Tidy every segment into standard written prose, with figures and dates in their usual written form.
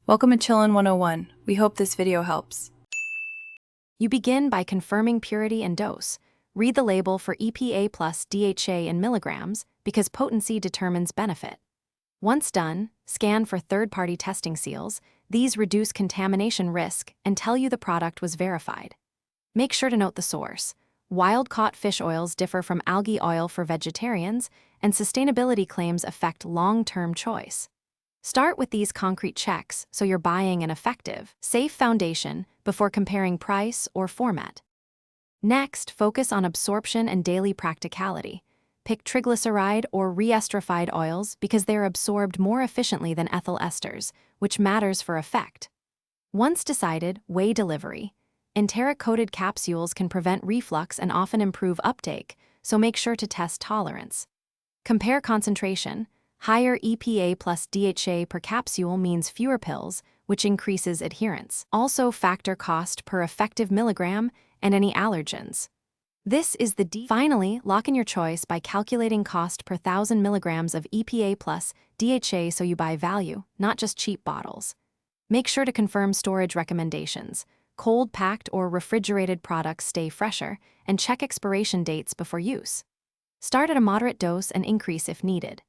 Welcome to Chillin' 101. We hope this video helps. You begin by confirming purity and dose. Read the label for EPA plus DHA in milligrams because potency determines benefit. Once done, scan for third-party testing seals. These reduce contamination risk and tell you the product was verified. Make sure to note the source. Wild-caught fish oils differ from algae oil for vegetarians, and sustainability claims affect long-term choice. Start with these concrete checks so you're buying an effective, safe foundation before comparing price or format. Next, focus on absorption and daily practicality. Pick triglyceride or reesterified oils because they're absorbed more efficiently than ethyl esters, which matters for effect. Once decided, weigh delivery. Enteric-coated capsules can prevent reflux and often improve uptake, so make sure to test tolerance. Compare concentration. Higher EPA plus DHA per capsule means fewer pills, which increases adherence. Also factor cost per effective milligram and any allergens. This is the Finally, lock in your choice by calculating cost per 1,000 milligrams of EPA plus DHA so you buy value, not just cheap bottles. Make sure to confirm storage recommendations. Cold-packed or refrigerated products stay fresher, and check expiration dates before use. Start at a moderate dose and increase if needed.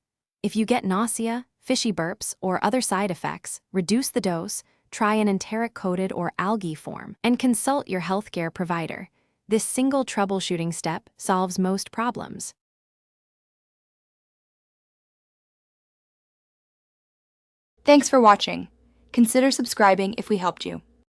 If you get nausea, fishy burps, or other side effects, reduce the dose, try an enteric-coated or algae form, and consult your healthcare provider. This single troubleshooting step solves most problems. Thanks for watching. Consider subscribing if we helped you.